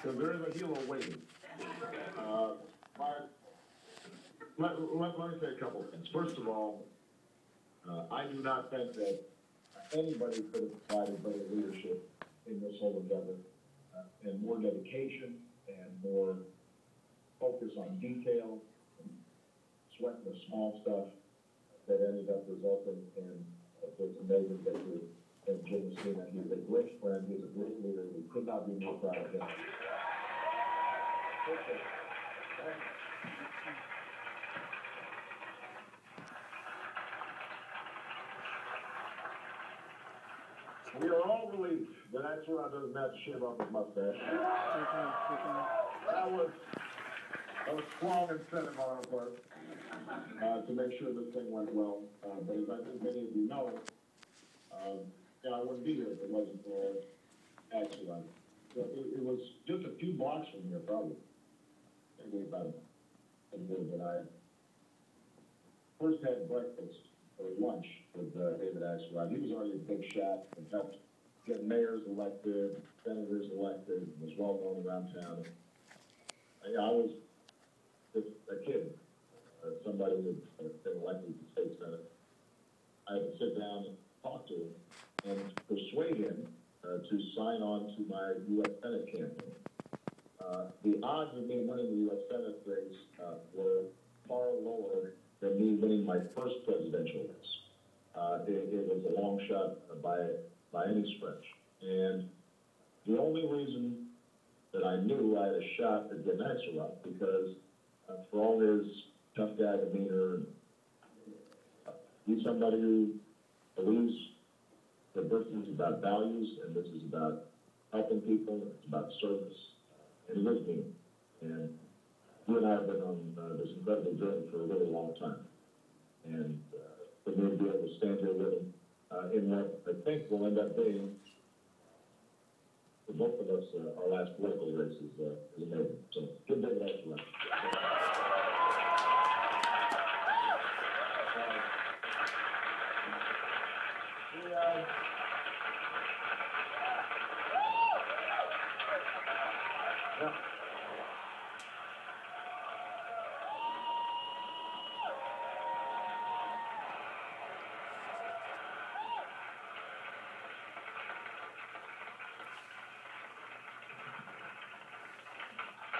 because there is a hero waiting. Mark, let me say a couple of things. First of all, I do not think that anybody could have provided better leadership in this whole endeavor, and more dedication and more focus on detail, and sweating the small stuff that ended up resulting in this amazing victory. And Jim Messina, he's a great friend, he's a great leader, we could not be more proud of him. Okay. We are all relieved that Axelrod doesn't have to shave off his mustache. That was strong incentive on our part to make sure this thing went well. But as I think many of you know, I wouldn't be here if it wasn't for Axelrod. It was just a few blocks from here, probably. Maybe about a little bit. I first had breakfast or lunch with David Axelrod. He was already a big shot and helped get mayors elected, senators elected, was well known around town. I was just a kid, somebody who had been elected to state senate. I had to sit down and talk to him and persuade him to sign on to my U.S. Senate campaign. The odds of me winning the U.S. Senate race were far lower than me winning my first presidential race. It was a long shot by any stretch. And the only reason that I knew I had a shot at getting Axelrod, because for all his tough guy demeanor, he's somebody who believes that this is about values and this is about helping people, it's about service. And he lives me. And he and I have been on this incredible journey for a really long time. And for me to be able to stand here with him in what I think will end up being, for both of us, our last political race is amazing. So give David Axelrod.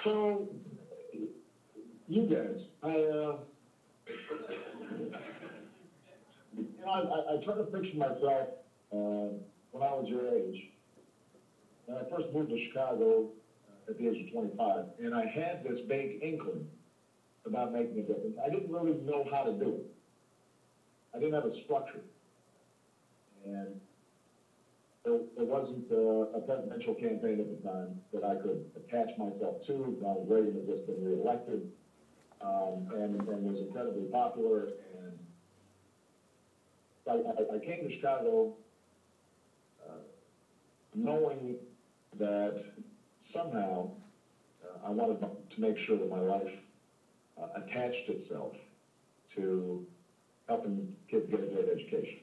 So, you guys, I try to picture myself when I was your age. When I first moved to Chicago at the age of 25, and I had this vague inkling about making a difference. I didn't really know how to do it. I didn't have a structure. And there wasn't a presidential campaign at the time that I could attach myself to. Ronald Reagan had just been reelected and was incredibly popular. And I came to Chicago knowing that somehow I wanted to make sure that my life attached itself to helping kids get a great education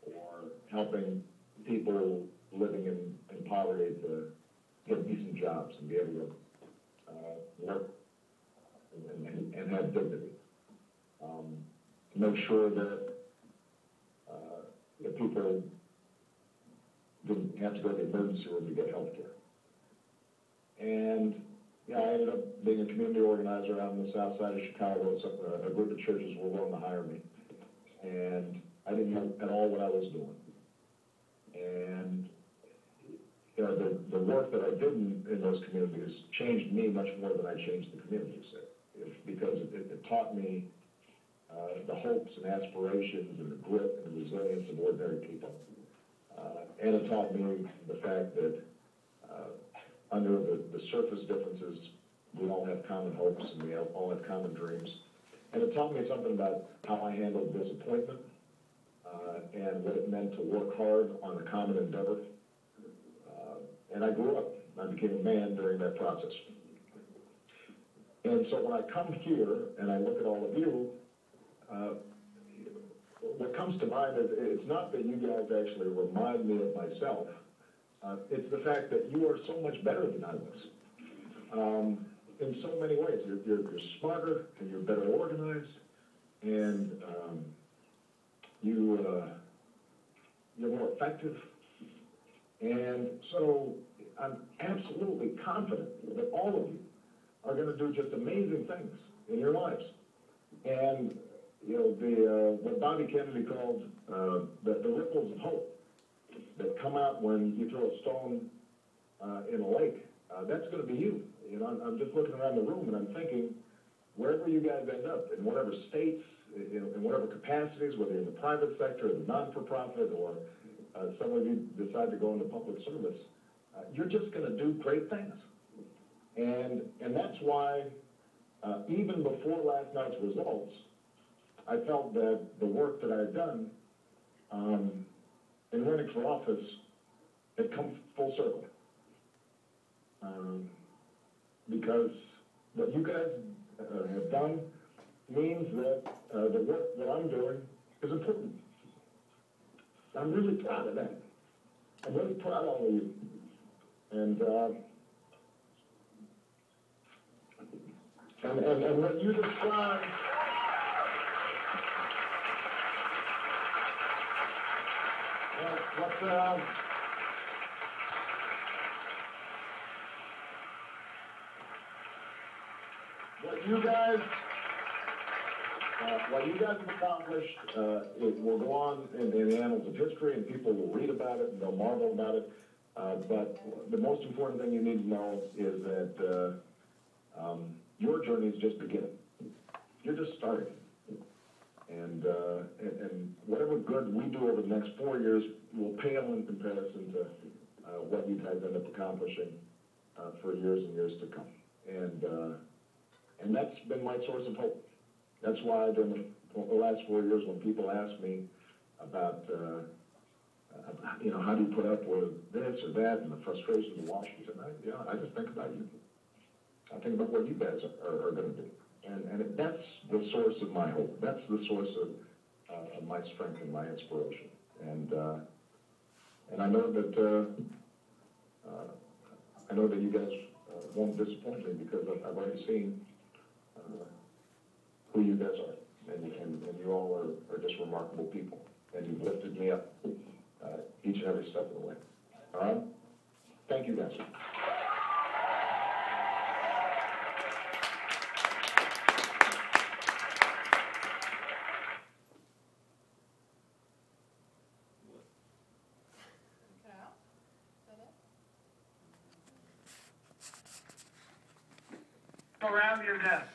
or helping people living in poverty to get decent jobs and be able to work and have dignity. To make sure that people didn't have to go to the emergency room to get health care. And I ended up being a community organizer out in the south side of Chicago. A group of churches were willing to hire me. And I didn't know at all what I was doing. And the work that I did in those communities changed me much more than I changed the communities. Because it taught me the hopes and aspirations and the grit and the resilience of ordinary people. And it taught me the fact that under the surface differences, we all have common hopes and we all have common dreams. And it taught me something about how I handled disappointment and what it meant to work hard on a common endeavor. And I grew up. I became a man during that process. And so when I come here and I look at all of you, what comes to mind is it's not that you guys actually remind me of myself. It's the fact that you are so much better than I was. in so many ways. You're smarter, and you're better organized, and you're more effective. And so I'm absolutely confident that all of you are going to do just amazing things in your lives. And, you know, what Bobby Kennedy called the ripples of hope that come out when you throw a stone in a lake, that's going to be you. You know, I'm just looking around the room and I'm thinking, wherever you guys end up, in whatever states, in whatever capacities, whether you're in the private sector, the non-for-profit, or some of you decide to go into public service, you're just going to do great things. And that's why, even before last night's results, I felt that the work that I had done in running for office had come full circle. Because what you guys have done means that the work that I'm doing is important. I'm really proud of that. I'm really proud of all of you. And what you described, what you guys have accomplished, it will go on in the annals of history, and people will read about it and they'll marvel about it. But the most important thing you need to know is that your journey is just beginning. You're just starting. And whatever good we do over the next 4 years will pale in comparison to what you guys end up accomplishing for years and years to come. And that's been my source of hope. That's why during the last 4 years, when people ask me about, you know, how do you put up with this or that and the frustrations of Washington, I just think about you. I think about what you guys are going to do. And that's the source of my hope. That's the source of my strength and my inspiration. And I know that you guys won't disappoint me, because I've already seen who you guys are, and you all are just remarkable people, and you've lifted me up each and every step of the way. All right? Thank you, guys. Around your desk.